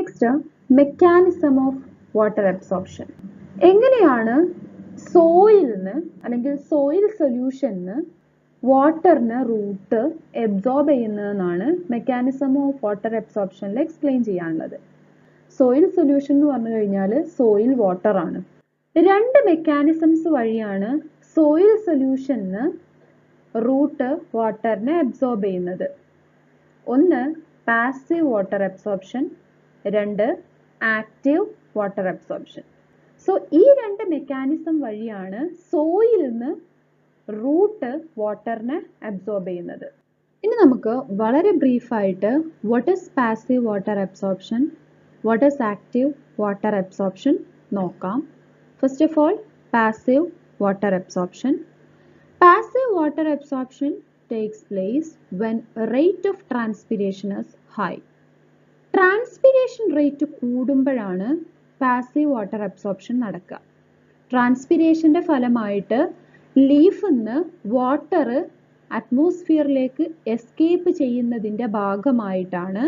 Next mechanism of water absorption. എങ്ങനെയാണ് സോയിലിന് അല്ലെങ്കിൽ സോയിൽ സൊല്യൂഷന് വാട്ടറിന് റൂട്ട് അബ്സോർബ് ചെയ്യുന്നതെന്നാണ് മെക്കാനിസം ഓഫ് വാട്ടർ അബ്സോർപ്ഷനിൽ എക്സ്പ്ലെയിൻ ചെയ്യാനുള്ളത്. സോയിൽ സൊല്യൂഷൻ എന്ന് പറഞ്ഞു കഴിഞ്ഞാൽ സോയിൽ വാട്ടർ ആണ്. രണ്ട് മെക്കാനിസംസ് വഴിയാണ് സോയിൽ സൊല്യൂഷന് റൂട്ട് വാട്ടറിനെ അബ്സോർബ് ചെയ്യുന്നത്. ഒന്ന് പാസീവ് വാട്ടർ അബ്സോർപ്ഷൻ, രണ്ട് ആക്റ്റീവ് വാട്ടർ അബ്സോർപ്ഷൻ. സോ ഈ രണ്ട് മെക്കാനിസം വഴിയാണ് സോയിലിന് റൂട്ട് വാട്ടറിനെ അബ്സോർബ് ചെയ്യുന്നത്. ഇനി നമുക്ക് വളരെ ബ്രീഫായിട്ട് what is passive water absorption, what is active water absorption നോക്കാം. First of all passive water absorption. Passive water absorption takes place when rate of transpiration is high. Transpiration rate കൂടുമ്പോഴാണ് passive water absorption നടക്കുക. ട്രാൻസ്പിരേഷൻ്റെ ഫലമായിട്ട് ലീഫിന്ന് water അറ്റ്മോസ്ഫിയറിലേക്ക് escape ചെയ്യുന്നതിൻ്റെ ഭാഗമായിട്ടാണ്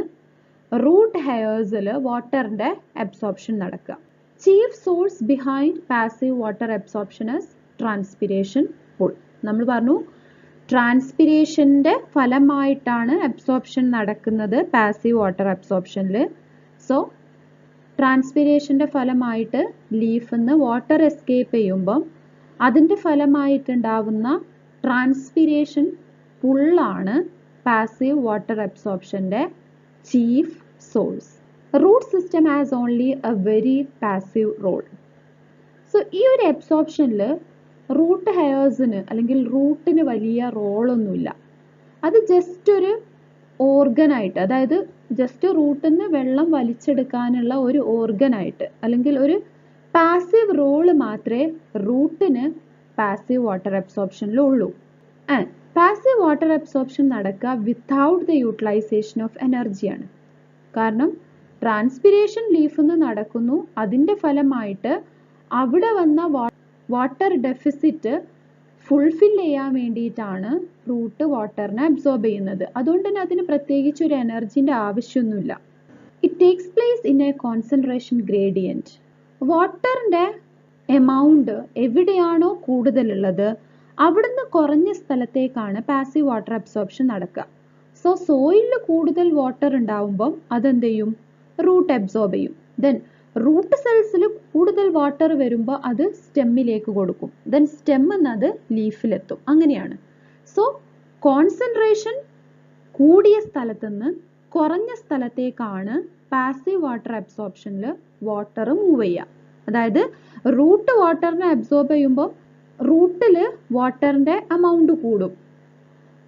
root ഹെയർസിൽ വാട്ടറിൻ്റെ absorption നടക്കുക. Chief source behind passive water absorption is transpiration pull. നമ്മൾ പറഞ്ഞു ട്രാൻസ്പിരേഷൻ്റെ ഫലമായിട്ടാണ് അബ്സോർപ്ഷൻ നടക്കുന്നത് പാസീവ് വാട്ടർ അബ്സോർപ്ഷനിൽ. സോ ട്രാൻസ്പിരേഷൻ്റെ ഫലമായിട്ട് ലീഫിൽ നിന്ന് വാട്ടർ എസ്കേപ്പ് ചെയ്യുമ്പം അതിൻ്റെ ഫലമായിട്ടുണ്ടാവുന്ന ട്രാൻസ്പിരേഷൻ പുള്ളാണ് പാസീവ് വാട്ടർ അബ്സോർപ്ഷൻ്റെ chief source. Root system has only a very passive role. So ഈ ഒരു അബ്സോർപ്ഷനിൽ റൂട്ട് ഹെയർസിന് അല്ലെങ്കിൽ റൂട്ടിന് വലിയ റോളൊന്നുമില്ല. അത് ജസ്റ്റ് ഒരു ഓർഗനായിട്ട്, അതായത് ജസ്റ്റ് റൂട്ടിൽ നിന്ന് വെള്ളം വലിച്ചെടുക്കാനുള്ള ഒരു ഓർഗനായിട്ട് അല്ലെങ്കിൽ ഒരു പാസീവ് റോള് മാത്രമേ റൂട്ടിന് പാസീവ് വാട്ടർ അബ്സോർപ്ഷനിലുള്ളൂ. ആൻഡ് പാസീവ് വാട്ടർ അബ്സോർപ്ഷൻ നടക്കുക വിത്തൗട്ട് ദ യൂട്ടിലൈസേഷൻ ഓഫ് എനർജിയാണ്. കാരണം ട്രാൻസ്പിരേഷൻ ലീഫിൽ നിന്ന് നടക്കുന്നു, അതിൻ്റെ ഫലമായിട്ട് അവിടെ വന്ന വാട്ടർ ഡെഫിസിറ്റ് ഫുൾഫിൽ ചെയ്യാൻ വേണ്ടിയിട്ടാണ് റൂട്ട് വാട്ടറിനെ അബ്സോർബ് ചെയ്യുന്നത്. അതുകൊണ്ട് തന്നെ അതിന് പ്രത്യേകിച്ച് ഒരു എനർജിൻ്റെ ആവശ്യമൊന്നുമില്ല. It takes place in a concentration gradient. വാട്ടറിൻ്റെ എമൗണ്ട് എവിടെയാണോ കൂടുതലുള്ളത് അവിടുന്ന് കുറഞ്ഞ സ്ഥലത്തേക്കാണ് പാസീവ് വാട്ടർ അബ്സോർപ്ഷൻ നടക്കുക. സോ സോയിലിൽ കൂടുതൽ വാട്ടർ ഉണ്ടാവുമ്പം അതെന്ത് ചെയ്യും? റൂട്ട് അബ്സോർബ് ചെയ്യും. ദെൻ റൂട്ട് സെൽസിൽ കൂടുതൽ വാട്ടർ വരുമ്പോൾ അത് സ്റ്റെമ്മിലേക്ക് കൊടുക്കും. ദെൻ സ്റ്റെമ്മിൽ അത് ലീഫിലെത്തും. അങ്ങനെയാണ്. സോ കോൺസെൻട്രേഷൻ കൂടിയ സ്ഥലത്തു നിന്ന് കുറഞ്ഞ സ്ഥലത്തേക്കാണ് പാസീവ് വാട്ടർ അബ്സോർപ്ഷനിൽ വാട്ടർ മൂവ് ചെയ്യുക. അതായത് റൂട്ട് വാട്ടറിനെ അബ്സോർബ് ചെയ്യുമ്പോൾ റൂട്ടിൽ വാട്ടറിൻ്റെ എമൗണ്ട് കൂടും.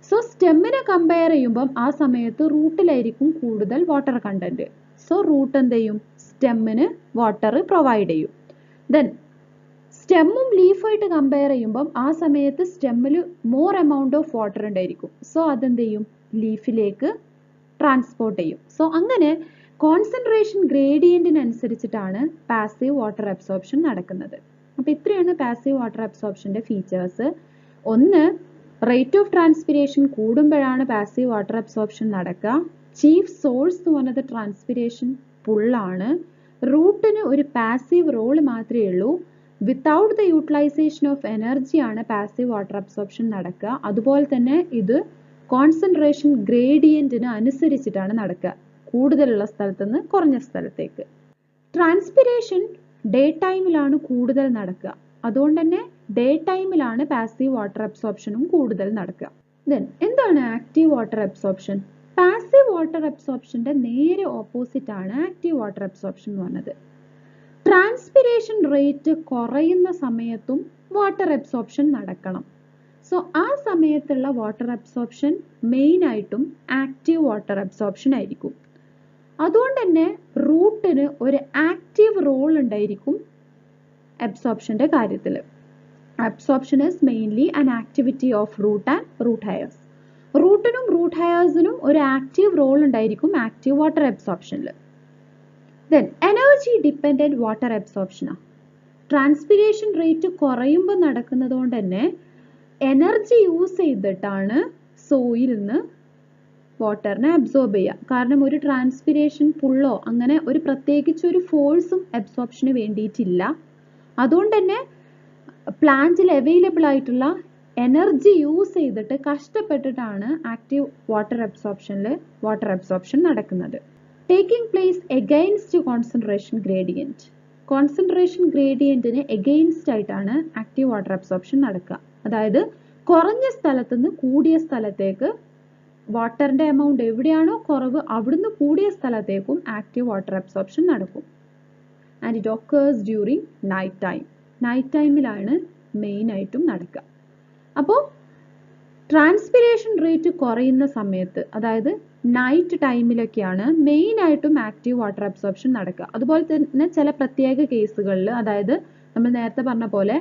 സോ സ്റ്റെമ്മിനെ കമ്പയർ ചെയ്യുമ്പം ആ സമയത്ത് റൂട്ടിലായിരിക്കും കൂടുതൽ വാട്ടർ കണ്ടന്റ്. സോ റൂട്ട് എന്ത് ചെയ്യും? സ്റ്റെമ്മിന് വാട്ടർ പ്രൊവൈഡ് ചെയ്യും. ദെൻ സ്റ്റെമ്മും ലീഫായിട്ട് കമ്പയർ ചെയ്യുമ്പം ആ സമയത്ത് സ്റ്റെമ്മിൽ മോർ എമൗണ്ട് ഓഫ് വാട്ടർ ഉണ്ടായിരിക്കും. സോ അതെന്ത് ചെയ്യും? ലീഫിലേക്ക് ട്രാൻസ്പോർട്ട് ചെയ്യും. സോ അങ്ങനെ കോൺസെൻട്രേഷൻ ഗ്രേഡിയൻറ്റിനനുസരിച്ചിട്ടാണ് പാസീവ് വാട്ടർ അബ്സോർപ്ഷൻ നടക്കുന്നത്. അപ്പോൾ ഇത്രയാണ് പാസീവ് വാട്ടർ അബ്സോർപ്ഷൻ്റെ ഫീച്ചേഴ്സ്. ഒന്ന്, റേറ്റ് ഓഫ് ട്രാൻസ്പിരേഷൻ കൂടുമ്പോഴാണ് പാസീവ് വാട്ടർ അബ്സോർപ്ഷൻ നടക്കുക. ചീഫ് സോഴ്സ് എന്ന് പറഞ്ഞത് ട്രാൻസ്പിരേഷൻ പുള്ളാണ്. റൂട്ടിന് ഒരു പാസീവ് റോൾ മാത്രമേ ഉള്ളൂ. വിത്തൗട്ട് ദ യൂട്ടിലൈസേഷൻ ഓഫ് എനർജിയാണ് പാസീവ് വാട്ടർ അബ്സോർപ്ഷൻ നടക്കുക. അതുപോലെ തന്നെ ഇത് കോൺസെൻട്രേഷൻ ഗ്രേഡിയൻറ്റിന് അനുസരിച്ചിട്ടാണ് നടക്കുക, കൂടുതലുള്ള സ്ഥലത്ത് നിന്ന് കുറഞ്ഞ സ്ഥലത്തേക്ക്. ട്രാൻസ്പിരേഷൻ ഡേ ടൈമിലാണ് കൂടുതൽ നടക്കുക. അതുകൊണ്ട് തന്നെ ഡേ ടൈമിലാണ് പാസീവ് വാട്ടർ അബ്സോർപ്ഷനും കൂടുതൽ നടക്കുക. ദെൻ എന്താണ് active water absorption? Passive water അബ്സോർപ്ഷൻ്റെ നേരെ ഓപ്പോസിറ്റ് ആണ് ആക്റ്റീവ് വാട്ടർ അബ്സോർപ്ഷൻ എന്ന് പറഞ്ഞത്. ട്രാൻസ്പിരേഷൻ റേറ്റ് കുറയുന്ന സമയത്തും വാട്ടർ അബ്സോർപ്ഷൻ നടക്കണം. സോ ആ സമയത്തുള്ള വാട്ടർ അബ്സോർപ്ഷൻ മെയിനായിട്ടും ആക്റ്റീവ് വാട്ടർ അബ്സോർപ്ഷൻ ആയിരിക്കും. അതുകൊണ്ട് തന്നെ റൂട്ടിന് ഒരു ആക്റ്റീവ് റോൾ ഉണ്ടായിരിക്കും അബ്സോർപ്ഷൻ്റെ കാര്യത്തിൽ. Absorption is mainly an activity of root and root hairs. റൂട്ടിനും റൂട്ട് ഹെയർസിനും ഒരു ആക്റ്റീവ് റോൾ ഉണ്ടായിരിക്കും ആക്റ്റീവ് വാട്ടർ അബ്സോർപ്ഷനിൽ. ദെൻ എനർജി ഡിപ്പെൻഡൻറ്റ് വാട്ടർ അബ്സോർപ്ഷനാണ്. ട്രാൻസ്പിരേഷൻ റേറ്റ് കുറയുമ്പോൾ നടക്കുന്നത് കൊണ്ട് തന്നെ എനർജി യൂസ് ചെയ്തിട്ടാണ് സോയിൽ നിന്ന് വാട്ടറിനെ അബ്സോർബ് ചെയ്യുക. കാരണം ഒരു ട്രാൻസ്പിരേഷൻ പുള്ളോ അങ്ങനെ ഒരു പ്രത്യേകിച്ച് ഒരു ഫോഴ്സും അബ്സോർപ്ഷന് വേണ്ടിയിട്ടില്ല. അതുകൊണ്ട് തന്നെ പ്ലാന്റിൽ അവൈലബിൾ ആയിട്ടുള്ള എനർജി യൂസ് ചെയ്തിട്ട് കഷ്ടപ്പെട്ടിട്ടാണ് ആക്റ്റീവ് വാട്ടർ അബ്സോർപ്ഷൻ നടക്കുന്നത്. Taking place against concentration gradient. Concentration ഗ്രേഡിയന്റിന് എഗെയിൻസ്റ്റ് ആയിട്ടാണ് ആക്റ്റീവ് വാട്ടർ അബ്സോർപ്ഷൻ നടക്കുക. അതായത് കുറഞ്ഞ സ്ഥലത്ത് നിന്ന് കൂടിയ സ്ഥലത്തേക്ക് വാട്ടറിന്റെ എമൗണ്ട് എവിടെയാണോ കുറവ് അവിടുന്ന് കൂടിയ സ്ഥലത്തേക്കും ആക്റ്റീവ് വാട്ടർ അബ്സോർപ്ഷൻ നടക്കും. And it occurs during night time. Night ടൈമിലാണ് മെയിൻ ആയിട്ടും നടക്കുക. അപ്പോൾ ട്രാൻസ്പിരേഷൻ റേറ്റ് കുറയുന്ന സമയത്ത്, അതായത് നൈറ്റ് ടൈമിലൊക്കെയാണ് മെയിൻ ആയിട്ടും ആക്റ്റീവ് വാട്ടർ അബ്സോർപ്ഷൻ നടക്കുക. അതുപോലെ തന്നെ ചില പ്രത്യേക കേസുകളിൽ, അതായത് നമ്മൾ നേരത്തെ പറഞ്ഞ പോലെ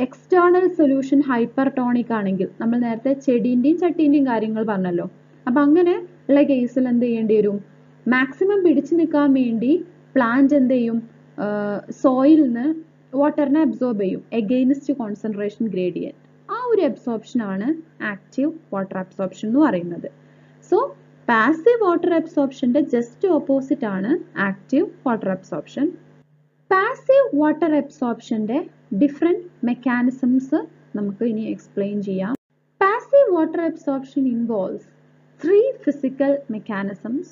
എക്സ്റ്റേണൽ സൊല്യൂഷൻ ഹൈപ്പർടോണിക് ആണെങ്കിൽ, നമ്മൾ നേരത്തെ ചെടീൻ്റെയും ചട്ടീൻ്റെയും കാര്യങ്ങൾ പറഞ്ഞല്ലോ. അപ്പം അങ്ങനെ ഉള്ള കേസിൽ എന്ത് ചെയ്യേണ്ടി വരും? മാക്സിമം പിടിച്ചു നിൽക്കാൻ വേണ്ടി പ്ലാന്റ് എന്ത് ചെയ്യും? സോയിൽ നിന്ന് വാട്ടറിനെ അബ്സോർബ് ചെയ്യും എഗെയിൻസ്റ്റ് കോൺസെൻട്രേഷൻ ഗ്രേഡിയൻറ്റ്. ആ ഒരു അബ്സോർപ്ഷൻ ആണ് ആക്റ്റീവ് വാട്ടർ അബ്സോർപ്ഷൻ എന്ന് പറയുന്നത്. സോ പാസീവ് വാട്ടർ അബ്സോർപ്ഷന്റെ ജസ്റ്റ് ഓപ്പോസിറ്റ് ആണ് active water absorption. Passive water അബ്സോർപ്ഷന്റെ ഡിഫറെന്റ് മെക്കാനിസംസ് നമുക്ക് ഇനി എക്സ്പ്ലെയിൻ ചെയ്യാം. Passive water absorption involves 3 physical mechanisms: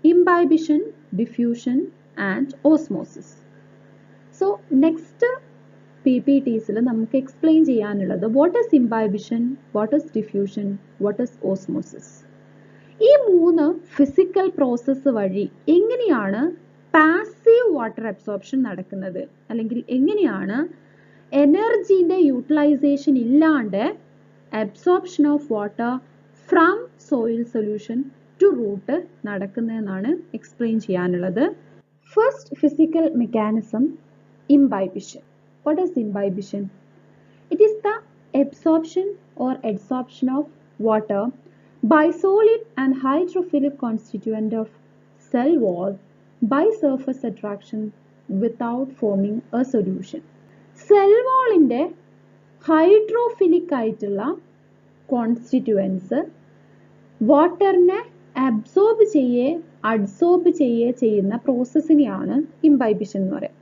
imbibition, diffusion and osmosis. So next PPTs നമുക്ക് എക്സ്പ്ലെയിൻ ചെയ്യാനുള്ളത് what is imbibition, what is diffusion, what is osmosis. ഈ 3 physical process വഴി എങ്ങനെയാണ് passive water absorption നടക്കുന്നത്, അല്ലെങ്കിൽ എങ്ങനെയാണ് എനർജിന്റെ യൂട്ടിലൈസേഷൻ ഇല്ലാണ്ട് absorption of water from soil solution to root നടക്കുന്നതെന്നാണ് എക്സ്പ്ലെയിൻ ചെയ്യാനുള്ളത്. First physical mechanism, imbibition. What is imbibition? It is the absorption or adsorption of water by solid and hydrophilic constituent of cell wall by surface attraction without forming a solution. Cell wall inde hydrophilic ആയിട്ടുള്ള constituents വാട്ടറിനെ absorb adsorb ചെയ്യുന്ന പ്രോസസ്സിനെയാണ് ഇംബൈബിഷൻ എന്ന് പറയുക.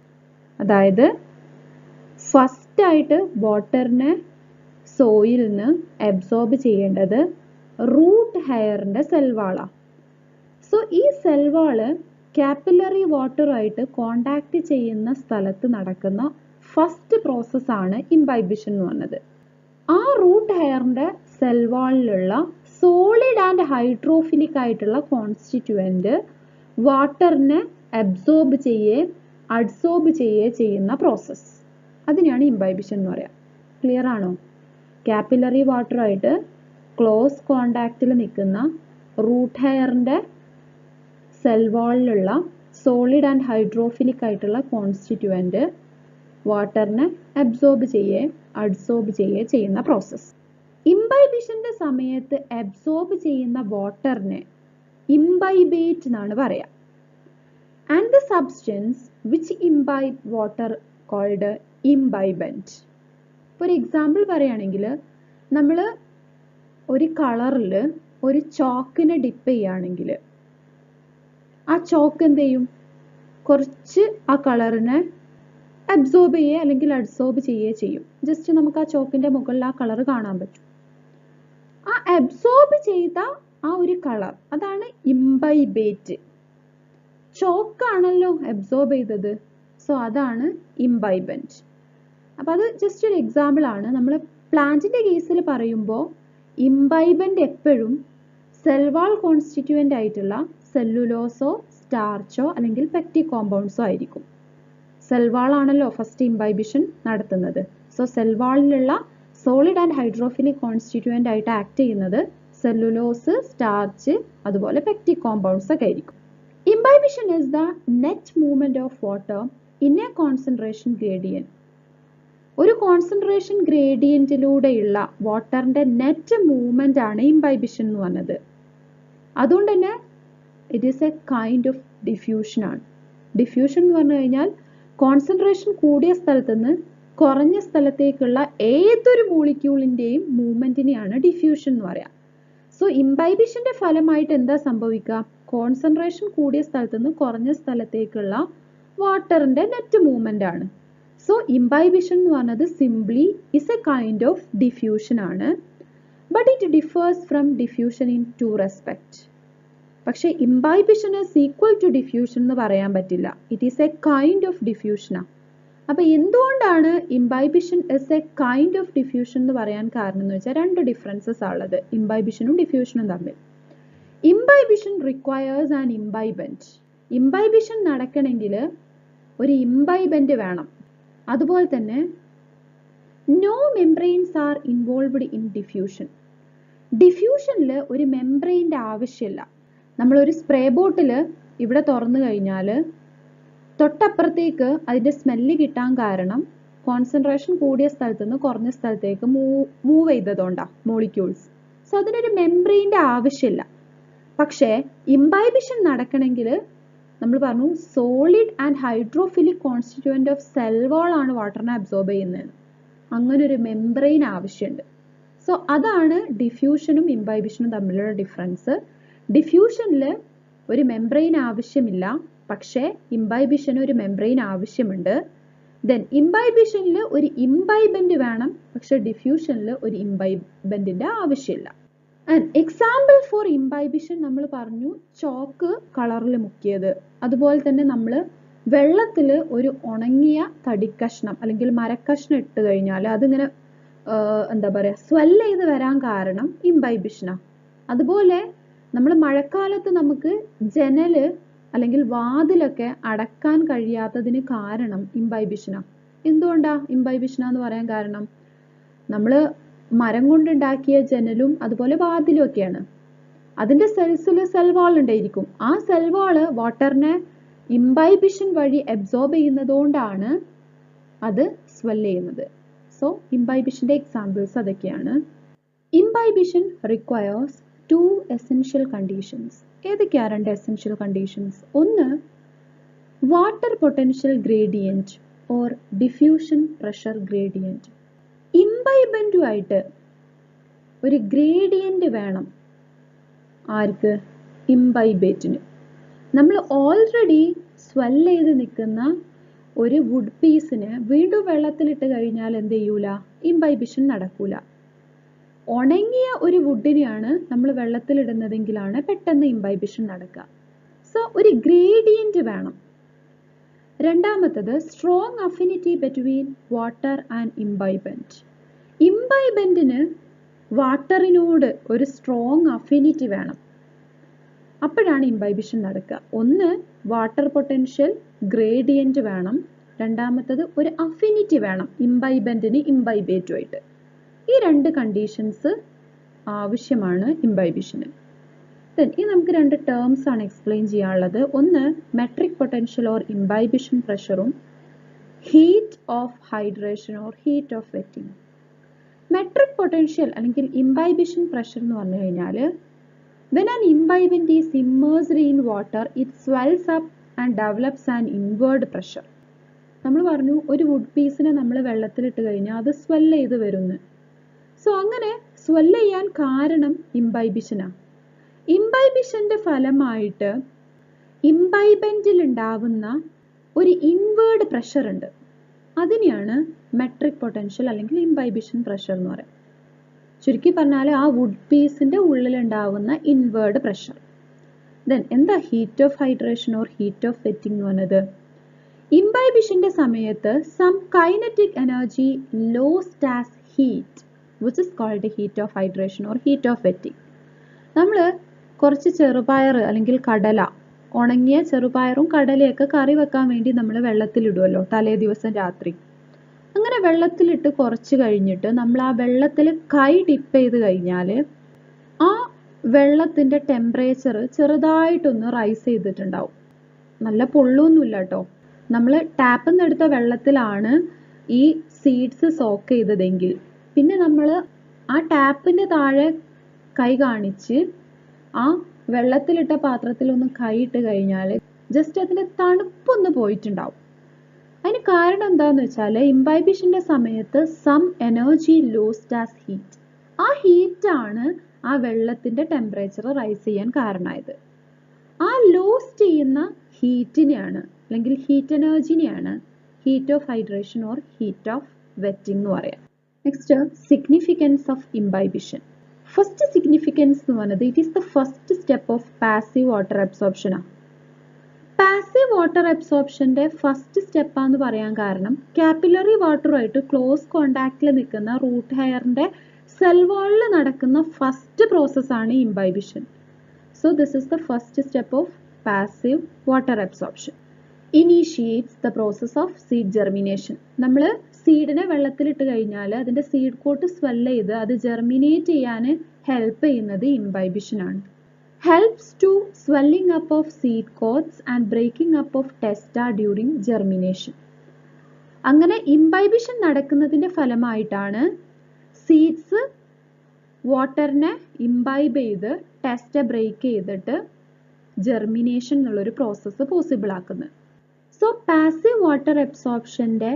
അതായത് first ആയിട്ട് വാട്ടറിനെ soil നിന്ന് absorb ചെയ്യേണ്ടത് root ഹെയറിന്റെ സെൽവാളാണ്. So ഈ സെൽവാള് capillary വാട്ടറുമായിട്ട് contact ചെയ്യുന്ന സ്ഥലത്ത് നടക്കുന്ന ഫസ്റ്റ് പ്രോസസ്സാണ് ഇംബൈബിഷൻ എന്ന് പറഞ്ഞത്. ആ റൂട്ട് ഹെയറിന്റെ സെൽവാളിലുള്ള സോളിഡ് ആൻഡ് ഹൈഡ്രോഫിലിക് ആയിട്ടുള്ള കോൺസ്റ്റിറ്റ്യുവന്റ് വാട്ടറിനെ അബ്സോർബ് അഡ്സോർബ് ചെയ്യുന്ന പ്രോസസ്സ്, അതിനെയാണ് ഇംബൈബിഷൻ എന്ന് പറയുക. ക്ലിയർ ആണോ? കാപ്പിലറി വാട്ടറുമായിട്ട് ക്ലോസ് കോണ്ടാക്റ്റിൽ നിൽക്കുന്ന റൂട്ട് ഹെയറിന്റെ സെൽവാളിലുള്ള സോളിഡ് ആൻഡ് ഹൈഡ്രോഫിലിക് ആയിട്ടുള്ള കോൺസ്റ്റിറ്റ്യുവന്റ് വാട്ടറിനെ അബ്സോർബ് അഡ്സോർബ് ചെയ്യുന്ന പ്രോസസ്സ്. ഇംബൈബിഷന്റെ സമയത്ത് അബ്സോർബ് ചെയ്യുന്ന വാട്ടറിനെ ഇംബൈബേറ്റ് എന്നാണ് പറയുക. And the substance which imbibe water called imbibant. ഒരു എക്സാമ്പിൾ പറയുകയാണെങ്കിൽ, നമ്മൾ ഒരു കളറിൽ ഒരു ചോക്കിനെ ഡിപ്പ് ചെയ്യുകയാണെങ്കിൽ ആ ചോക്ക് എന്ത് ചെയ്യും? കുറച്ച് ആ കളറിനെ അബ്സോർബ് അല്ലെങ്കിൽ അഡ്സോർബ് ചെയ്യും. ജസ്റ്റ് നമുക്ക് ആ ചോക്കിന്റെ മുകളിൽ ആ കളർ കാണാൻ പറ്റും. ആ അബ്സോർബ് ചെയ്ത ആ ഒരു കളർ, അതാണ് ഇംബൈബേറ്റ്. ചോക്കാണല്ലോ അബ്സോർബ് ചെയ്തത്, സോ അതാണ് ഇംബൈബൻറ്റ്. അപ്പം അത് ജസ്റ്റ് ഒരു എക്സാമ്പിൾ ആണ്. നമ്മൾ പ്ലാന്റിന്റെ കേസിൽ പറയുമ്പോൾ ഇംബൈബൻറ്റ് എപ്പോഴും സെൽവാൾ കോൺസ്റ്റിറ്റ്യുവൻ്റ് ആയിട്ടുള്ള സെല്ലുലോസോ സ്റ്റാർച്ചോ അല്ലെങ്കിൽ പെക്റ്റിക് കോമ്പൗണ്ട്സോ ആയിരിക്കും. സെൽവാളാണല്ലോ ഫസ്റ്റ് ഇംബൈബിഷൻ നടത്തുന്നത്. സോ സെൽവാളിലുള്ള സോളിഡ് ആൻഡ് ഹൈഡ്രോഫിലിക് കോൺസ്റ്റിറ്റ്യുവൻ്റ് ആയിട്ട് ആക്ട് ചെയ്യുന്നത് സെല്ലുലോസ്, സ്റ്റാർച്ച്, അതുപോലെ പെക്റ്റിക് കോമ്പൗണ്ട്സ് ഒക്കെ ആയിരിക്കും. Imbibition is the net movement of water in a concentration gradient. ഒരു കോൺസെൻട്രേഷൻ ഗ്രേഡിയന്റിലൂടെയുള്ള വാട്ടറിന്റെ നെറ്റ് മൂവ്മെന്റ് ആണ് ഇംബൈബിഷൻ എന്ന് പറഞ്ഞത്. അതുകൊണ്ട് തന്നെ it is a kind of diffusion ആണ്. ഡിഫ്യൂഷൻ എന്ന് പറഞ്ഞു കഴിഞ്ഞാൽ കോൺസെൻട്രേഷൻ കൂടിയ സ്ഥലത്ത് നിന്ന് കുറഞ്ഞ സ്ഥലത്തേക്കുള്ള ഏതൊരു മോളിക്യൂളിന്റെയും മൂവ്മെന്റിനെയാണ് ഡിഫ്യൂഷൻ എന്ന് പറയാം. സോ ഇംബൈബിഷന്റെ ഫലമായിട്ട് എന്താ സംഭവിക്കുക? കോൺസെൻട്രേഷൻ കൂടിയ സ്ഥലത്ത് നിന്ന് കുറഞ്ഞ സ്ഥലത്തേക്കുള്ള വാട്ടറിന്റെ നെറ്റ് മൂവ്മെന്റ് ആണ്. സോ ഇംബൈബിഷൻ എന്ന് പറഞ്ഞത് simply is a kind of diffusion ആണ്. But it differs from diffusion in two respect. പക്ഷെ imbibition is equal to diffusion എന്ന് പറയാൻ പറ്റില്ല. It is a kind of ഡിഫ്യൂഷനാ. അപ്പൊ എന്തുകൊണ്ടാണ് imbibition is a kind of diffusion എന്ന് പറയാൻ കാരണം എന്ന് വെച്ചാൽ രണ്ട് ഡിഫറൻസസ് ഉള്ളത് ഇംബൈബിഷനും ഡിഫ്യൂഷനും തമ്മിൽ. ഇംബൈബിഷൻ റിക്വയേഴ്സ് ആൻ ഇംബൈബൻറ്റ്. ഇംബൈബിഷൻ നടക്കണമെങ്കിൽ ഒരു ഇംബൈബൻറ്റ് വേണം. അതുപോലെ തന്നെ no membranes are involved in diffusion. ഡിഫ്യൂഷനിൽ ഒരു മെംബ്രെയിൻ്റെ ആവശ്യമില്ല. നമ്മളൊരു സ്പ്രേ ബോട്ടിൽ ഇവിടെ തുറന്നു കഴിഞ്ഞാൽ തൊട്ടപ്പുറത്തേക്ക് അതിൻ്റെ സ്മെല്ല് കിട്ടാൻ കാരണം കോൺസെൻട്രേഷൻ കൂടിയ സ്ഥലത്ത് നിന്ന് കുറഞ്ഞ സ്ഥലത്തേക്ക് മൂവ് ചെയ്തതുകൊണ്ടാണ് മോളിക്യൂൾസ്. സോ അതിനൊരു മെംബ്രെയിൻ്റെ ആവശ്യമില്ല. പക്ഷേ ഇംബൈബിഷൻ നടക്കണമെങ്കിൽ നമ്മൾ പറഞ്ഞു solid and hydrophilic constituent of cell wall ആണ് വാട്ടറിനെ അബ്സോർബ് ചെയ്യുന്നത്. അങ്ങനെ ഒരു മെംബ്രെയിൻ ആവശ്യമുണ്ട്. സോ അതാണ് ഡിഫ്യൂഷനും ഇംബൈബിഷനും തമ്മിലുള്ള ഡിഫറൻസ്. ഡിഫ്യൂഷനിൽ ഒരു മെംബ്രെയിൻ ആവശ്യമില്ല, പക്ഷേ ഇംബൈബിഷന് ഒരു മെംബ്രെയിൻ ആവശ്യമുണ്ട്. ദെൻ ഇംബൈബിഷനിൽ ഒരു ഇംബൈബൻറ്റ് വേണം, പക്ഷേ ഡിഫ്യൂഷനിൽ ഒരു ഇംബൈബൻറ്റിൻ്റെ ആവശ്യമില്ല. ആൻഡ് എക്സാമ്പിൾ ഫോർ ഇംബൈബിഷൻ നമ്മൾ പറഞ്ഞു ചോക്ക് കളറിൽ മുക്കിയത്. അതുപോലെ തന്നെ നമ്മൾ വെള്ളത്തിൽ ഒരു ഉണങ്ങിയ തടിക്കഷ്ണം അല്ലെങ്കിൽ മരക്കഷ്ണം ഇട്ട് കഴിഞ്ഞാൽ അതിങ്ങനെ എന്താ പറയുക സ്വെൽ ചെയ്ത് വരാൻ കാരണം ഇംബൈബിഷനാണ്. അതുപോലെ നമ്മൾ മഴക്കാലത്ത് നമുക്ക് ജനൽ അല്ലെങ്കിൽ വാതിലൊക്കെ അടക്കാൻ കഴിയാത്തതിന് കാരണം ഇംബൈബിഷനാണ്. എന്തുകൊണ്ടാണ് ഇംബൈബിഷനാന്ന് പറയാൻ കാരണം? നമ്മൾ മരം കൊണ്ടുണ്ടാക്കിയ ജനലും അതുപോലെ വാതിലും ഒക്കെയാണ്. അതിൻ്റെ സെൽസിൽ സെൽ വാൾ ഉണ്ടായിരിക്കും. ആ സെൽ വാള് വാട്ടറിനെ ഇംബൈബിഷൻ വഴി അബ്സോർബ് ചെയ്യുന്നതുകൊണ്ടാണ് അത് സ്വെൽ ചെയ്യുന്നത്. സോ ഇംബൈബിഷൻ്റെ എക്സാമ്പിൾസ് അതൊക്കെയാണ്. Imbibition requires two essential conditions. ഏതൊക്കെയാണ് രണ്ട് എസെൻഷ്യൽ കണ്ടീഷൻസ്? ഒന്ന് water potential gradient or diffusion pressure gradient. ഇംബൈബൻറ്റുമായിട്ട് ഒരു ഗ്രേഡിയൻറ്റ് വേണം. ആർക്ക്? ഇംബൈബേറ്റിന്. നമ്മൾ ഓൾറെഡി സ്വെൽ ചെയ്ത് നിൽക്കുന്ന ഒരു വുഡ് പീസിന് വീണ്ടും വെള്ളത്തിലിട്ട് കഴിഞ്ഞാൽ എന്ത് ചെയ്യൂല? ഇംബൈബിഷൻ നടക്കൂല. ഉണങ്ങിയ ഒരു വുഡിനെയാണ് നമ്മൾ വെള്ളത്തിലിടുന്നതെങ്കിലാണ് പെട്ടെന്ന് ഇംബൈബിഷൻ നടക്കുക. സോ ഒരു ഗ്രേഡിയൻറ്റ് വേണം. രണ്ടാമത്തത് strong affinity between water and imbibant. ഇംബൈബൻറ്റിന് വാട്ടറിനോട് ഒരു സ്ട്രോങ് അഫിനിറ്റി വേണം. അപ്പോഴാണ് ഇംബൈബിഷൻ നടക്കുക. ഒന്ന് വാട്ടർ പൊട്ടൻഷ്യൽ ഗ്രേഡിയൻറ്റ് വേണം. രണ്ടാമത്തത് ഒരു അഫിനിറ്റി വേണം ഇംബൈബൻറ്റിന് ഇംബൈബേറ്റുമായിട്ട്. ഈ രണ്ട് കണ്ടീഷൻസ് ആവശ്യമാണ് ഇംബൈബിഷന്. ഇനി നമുക്ക് രണ്ട് ടേംസ് ആണ് എക്സ്പ്ലെയിൻ ചെയ്യാനുള്ളത്. ഒന്ന് മെട്രിക് പൊട്ടൻഷ്യൽ ഓർ ഇംബൈബിഷൻ പ്രഷറും heat of hydration or heat of wetting. Metric potential അല്ലെങ്കിൽ ഇംബൈബിഷൻ പ്രഷർ എന്ന് പറഞ്ഞു കഴിഞ്ഞാൽ when an imbibant is immersed in water it swells up and develops an inward pressure. നമ്മൾ പറഞ്ഞു ഒരു വുഡ് പീസിനെ നമ്മൾ വെള്ളത്തിലിട്ട് കഴിഞ്ഞാൽ അത് സ്വെൽ ചെയ്ത് വരുന്നു. സോ അങ്ങനെ സ്വെൽ ചെയ്യാൻ കാരണം ഇംബൈബിഷനാണ്. ഇംബൈബിഷന്റെ ഫലമായിട്ട് ഇംബൈബൻറ്റിൽ ഉണ്ടാവുന്ന ഒരു ഇൻവേർഡ് പ്രഷർ ഉണ്ട്. അതിനെയാണ് മെട്രിക് പൊട്ടൻഷ്യൽ അല്ലെങ്കിൽ ഇംബൈബിഷൻ പ്രഷർ എന്ന് പറയുന്നത്. ചുരുക്കി പറഞ്ഞാൽ ആ വുഡ് പീസിന്റെ ഉള്ളിലുണ്ടാവുന്ന ഇൻവേർഡ് പ്രഷർ. ദെൻ എന്താ heat of hydration or heat of wetting എന്ന് പറഞ്ഞത്? ഇംബൈബിഷന്റെ സമയത്ത് some kinetic energy lost as heat which is called heat of hydration or heat of wetting. നമ്മൾ കുറച്ച് ചെറുപയർ അല്ലെങ്കിൽ കടല, ഉണങ്ങിയ ചെറുപയറും കടലയൊക്കെ കറി വെക്കാൻ വേണ്ടി നമ്മൾ വെള്ളത്തിലിടുമല്ലോ തലേ ദിവസം രാത്രി. അങ്ങനെ വെള്ളത്തിലിട്ട് കുറച്ച് കഴിഞ്ഞിട്ട് നമ്മൾ ആ വെള്ളത്തിൽ കൈ ഡിപ്പ് ചെയ്ത് കഴിഞ്ഞാൽ ആ വെള്ളത്തിൻ്റെ ടെമ്പറേച്ചർ ചെറുതായിട്ടൊന്ന് റൈസ് ചെയ്തിട്ടുണ്ടാവും. നല്ല പൊള്ളൊന്നുമില്ല കേട്ടോ. നമ്മൾ ടാപ്പിൽ നിന്ന് എടുത്ത വെള്ളത്തിലാണ് ഈ സീഡ്സ് സോക്ക് ചെയ്തതെങ്കിൽ പിന്നെ നമ്മൾ ആ ടാപ്പിൻ്റെ താഴെ കൈ കാണിച്ച് ആ വെള്ളത്തിലിട്ട പാത്രത്തിൽ ഒന്ന് കൈ ഇട്ട് കഴിഞ്ഞാൽ ജസ്റ്റ് അതിൻ്റെ തണുപ്പൊന്ന് പോയിട്ടുണ്ടാവും. അതിന് കാരണം എന്താണെന്ന് വെച്ചാൽ ഇംബൈബിഷന്റെ സമയത്ത് some energy lost as heat. ആ ഹീറ്റാണ് ആ വെള്ളത്തിൻ്റെ ടെമ്പറേച്ചർ റൈസ് ചെയ്യാൻ കാരണമായത്. ആ ലോസ് ചെയ്യുന്ന ഹീറ്റിനെയാണ് അല്ലെങ്കിൽ ഹീറ്റ് എനർജിനെയാണ് heat of hydration or heat of wetting എന്ന് പറയാം. Next significance of imbibition. First significance എന്ന് പറയുന്നത് it is the first step of passive water അബ്സോർപ്ഷനാണ്. പാസീവ് വാട്ടർ അബ്സോർപ്ഷൻ്റെ ഫസ്റ്റ് സ്റ്റെപ്പാന്ന് പറയാൻ കാരണം കാപ്പിലറി വാട്ടറുമായിട്ട് ക്ലോസ് കോണ്ടാക്റ്റിൽ നിൽക്കുന്ന റൂട്ട് ഹെയറിൻ്റെ സെൽ വാളിൽ നടക്കുന്ന ഫസ്റ്റ് പ്രോസസ്സാണ് imbibition. So this is the first step of passive water absorption. Initiates the process of seed germination. നമ്മൾ സീഡിനെ വെള്ളത്തിലിട്ട് കഴിഞ്ഞാൽ അതിൻ്റെ സീഡ് കോട്ട് സ്വെല്ല് ചെയ്ത് അത് ജെർമിനേറ്റ് ചെയ്യാൻ ഹെൽപ്പ് ചെയ്യുന്നത് ഇംബൈബിഷൻ ആണ്. Helps to swelling up of seed coats and breaking up of testa during germination. അങ്ങനെ ഇംബൈബിഷൻ നടക്കുന്നതിൻ്റെ ഫലമായിട്ടാണ് സീഡ്സ് വാട്ടറിനെ ഇംബൈബ് ചെയ്ത് ടെസ്റ്റ ബ്രേക്ക് ചെയ്തിട്ട് ജെർമിനേഷൻ എന്നുള്ളൊരു പ്രോസസ്സ് പോസിബിൾ ആക്കുന്നത്. സോ പാസീവ് വാട്ടർ അബ്സോർപ്ഷൻ്റെ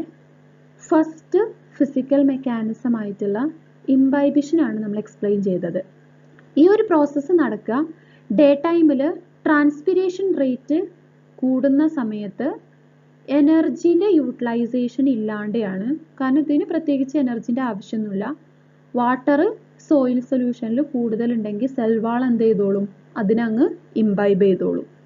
ഫസ്റ്റ് ഫിസിക്കൽ മെക്കാനിസം ആയിട്ടുള്ള ഇംബൈബിഷൻ ആണ് നമ്മൾ എക്സ്പ്ലെയിൻ ചെയ്തത്. ഈ ഒരു പ്രോസസ്സ് നടക്കുക ഡേ ടൈമിൽ ട്രാൻസ്പിരേഷൻ റേറ്റ് കൂടുന്ന സമയത്ത് എനർജീൻ്റെ യൂട്ടിലൈസേഷൻ ഇല്ലാതെയാണ്. കാരണം ഇതിന് പ്രത്യേകിച്ച് എനർജീൻ്റെ ആവശ്യമൊന്നുമില്ല. വാട്ടർ സോയിൽ സൊല്യൂഷനിൽ കൂടുതലുണ്ടെങ്കിൽ സെൽ വാൾ എന്ത് ചെയ്തോളും, അതിനങ്ങ് ഇംബൈബ് ചെയ്തോളും.